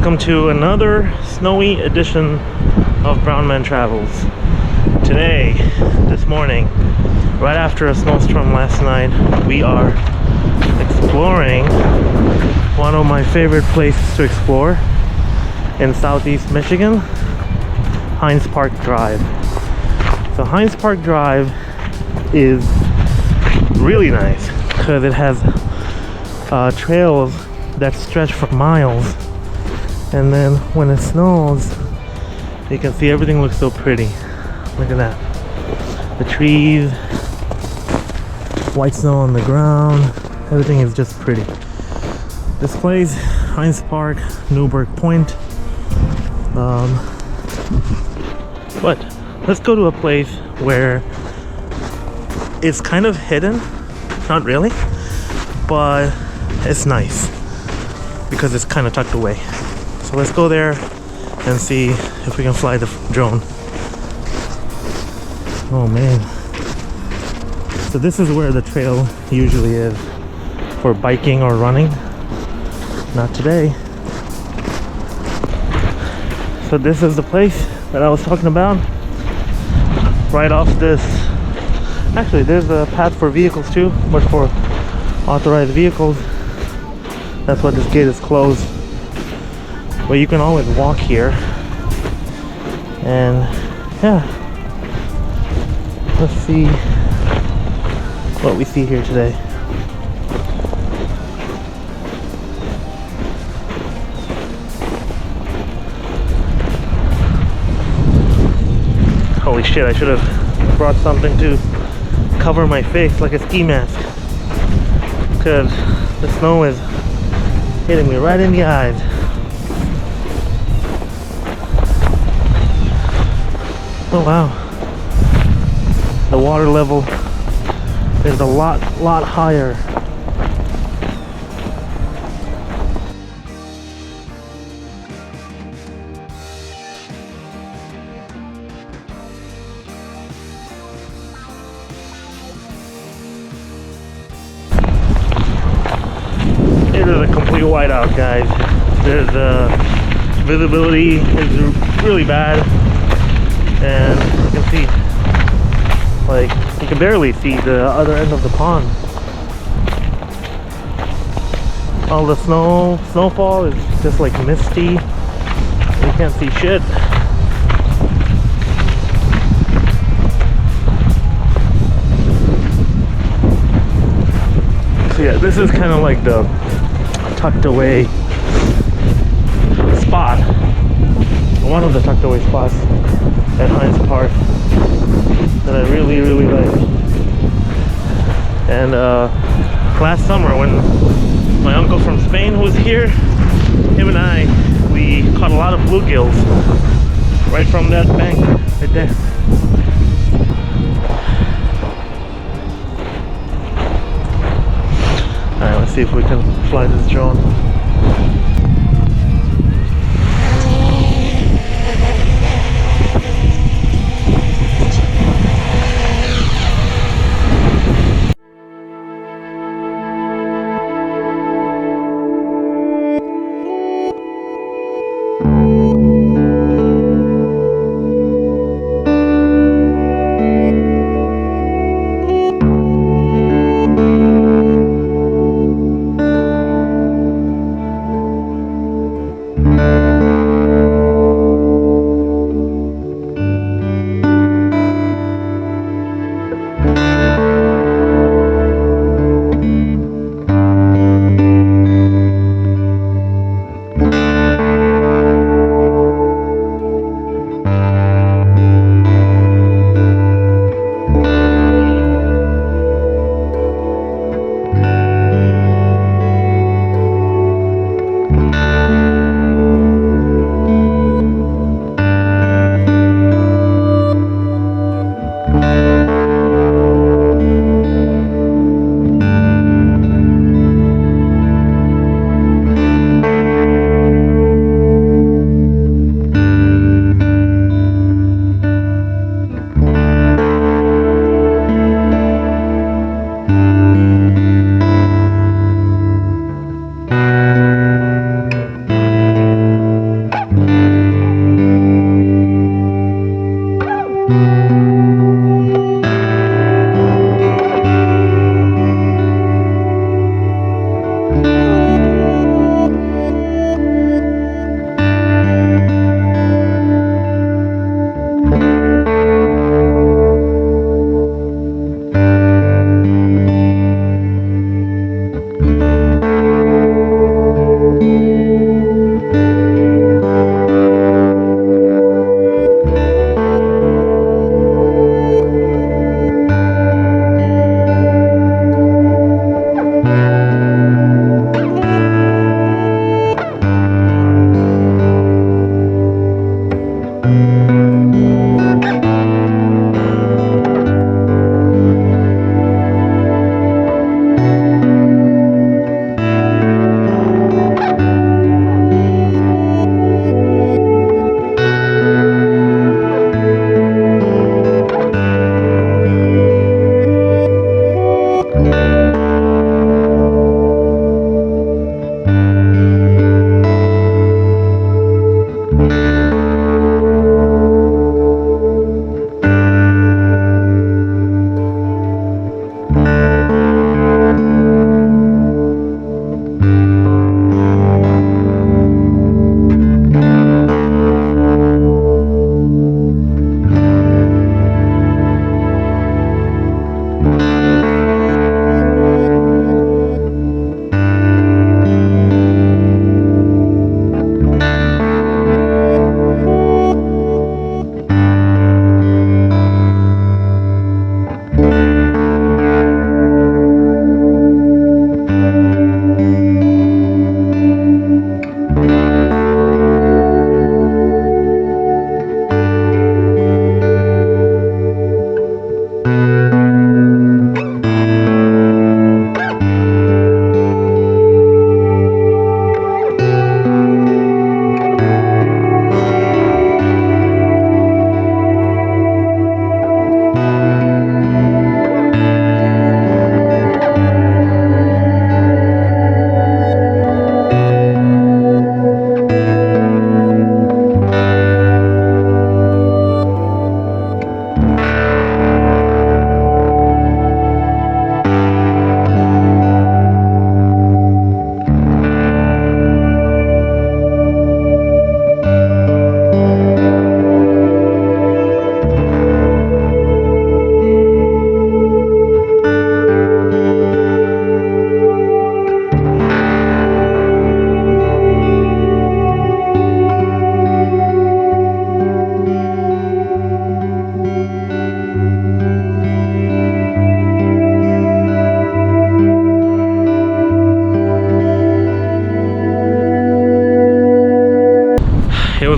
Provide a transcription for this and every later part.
welcome to another snowy edition of BrownManTravels. Today, this morning, right after a snowstorm last night, we are exploring one of my favorite places to explore in southeast Michigan, Hines Park Drive. So Hines Park Drive is really nice because it has trails that stretch for miles, and then when it snows you can see everything looks so pretty. Look at that, the trees, white snow on the ground, everything is just pretty. This place, Hines Park, Newburgh Point. But let's go to a place where it's kind of hidden, not really, but it's nice because it's kind of tucked away. So let's go there and see if we can fly the drone. Oh man. So this is where the trail usually is for biking or running. Not today. So this is the place that I was talking about. Right off this, actually there's a path for vehicles too, but for authorized vehicles, that's why this gate is closed. But you can always walk here. And yeah, let's see what we see here today. Holy shit, I should have brought something to cover my face, like a ski mask, because the snow is hitting me right in the eyes. Oh wow, the water level is a lot higher. It is a complete whiteout, guys. There's visibility is really bad, and you can see, like, you can barely see the other end of the pond. All the snowfall is just like misty. You can't see shit. So yeah, this is kind of like the tucked away spot, one of the tucked away spots at Hines Park that I really like. And last summer when my uncle from Spain was here, him and I, we caught a lot of bluegills right from that bank right there. Alright, let's see if we can fly this drone.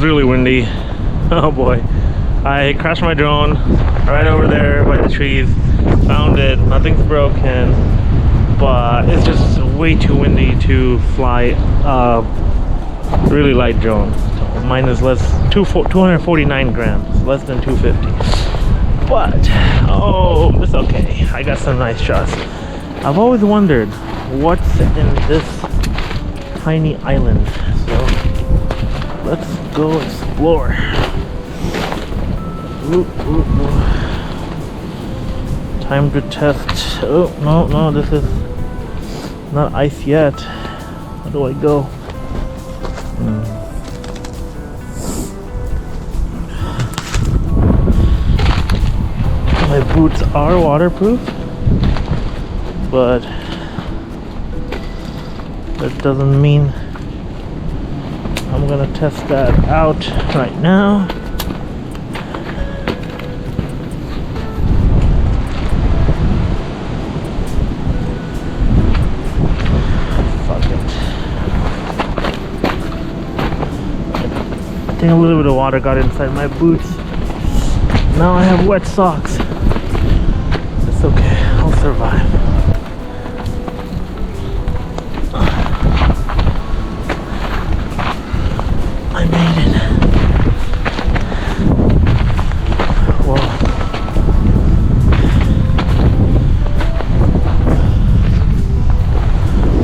was really windy. Oh boy. I crashed my drone right over there by the trees. Found it, nothing's broken, but it's just way too windy to fly really light drone. So mine is 249 grams, less than 250. But oh, it's okay. I got some nice shots. I've always wondered what's in this tiny island. So let's go explore. Ooh, ooh, ooh. Time to test. Oh no, this is not ice yet. How do I go? My boots are waterproof, but that doesn't mean I'm gonna test that out right now. Fuck it. I think a little bit of water got inside my boots. Now I have wet socks. It's okay, I'll survive. I made it. Whoa.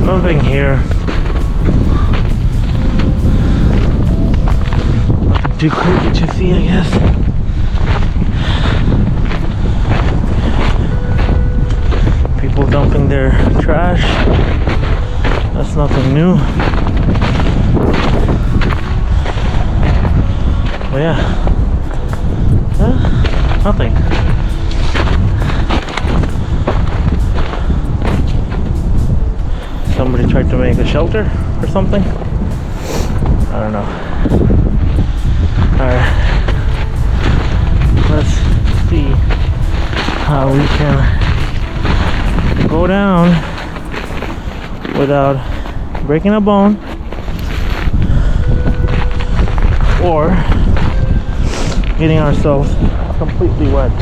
Nothing here. Nothing too crazy to see, I guess. People dumping their trash. That's nothing new. Oh yeah. Nothing. Somebody tried to make a shelter or something. I don't know. Alright. Let's see how we can go down without breaking a bone or getting ourselves completely wet.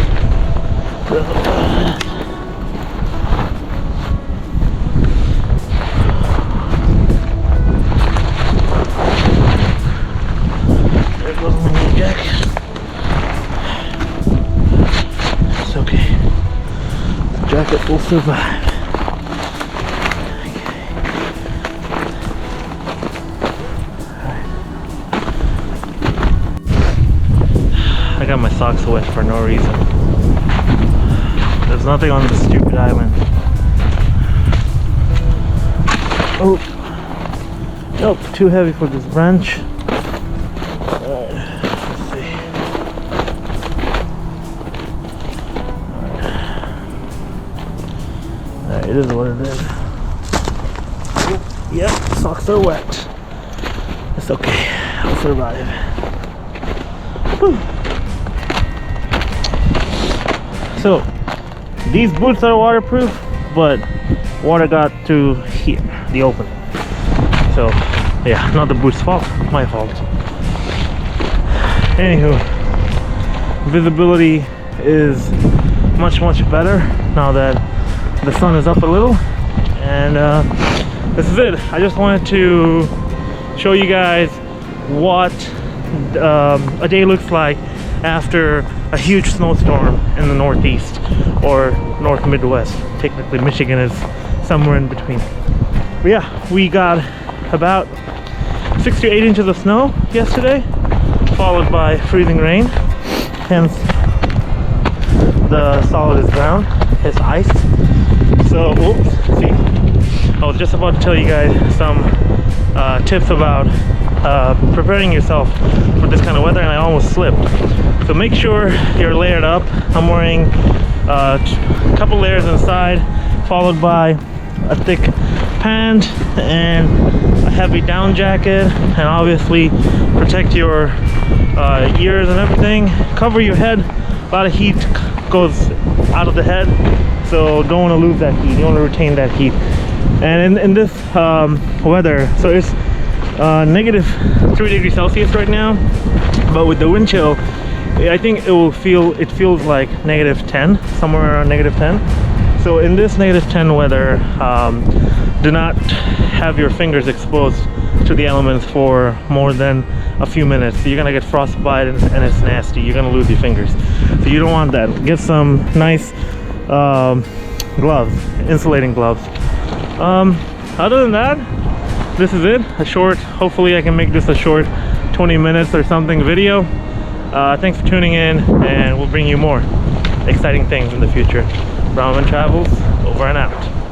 There goes my new jacket. It's okay. The jacket will survive. I got my socks wet for no reason. There's nothing on this stupid island. Oh, nope, too heavy for this branch. Let's see. Alright, it is what it is. Oh, yep, socks are wet. It's okay, I'll survive. Whew. So these boots are waterproof, but water got to here, the opening. So yeah, not the boot's fault, my fault. Anywho, visibility is much better now that the sun is up a little, and this is it. I just wanted to show you guys what a day looks like after a huge snowstorm in the northeast or north midwest. Technically Michigan is somewhere in between. But yeah, we got about 6 to 8 inches of snow yesterday, followed by freezing rain. Hence the solid is brown, it's ice. So oops, see, I was just about to tell you guys some tips about preparing yourself for this kind of weather, and I almost slipped. So make sure you're layered up. I'm wearing a couple layers inside, followed by a thick pant and a heavy down jacket, and obviously protect your ears and everything. Cover your head. A lot of heat goes out of the head, so don't want to lose that heat. You want to retain that heat. And in this weather, so it's negative 3 degrees Celsius right now, but with the wind chill, I think it feels like negative 10, somewhere around negative 10. So in this negative 10 weather, do not have your fingers exposed to the elements for more than a few minutes. You're gonna get frostbite and it's nasty. You're gonna lose your fingers. So you don't want that. Get some nice gloves, insulating gloves. Other than that, this is it. Hopefully I can make this a short 20 minutes or something video. Thanks for tuning in, and we'll bring you more exciting things in the future. BrownManTravels, over and out.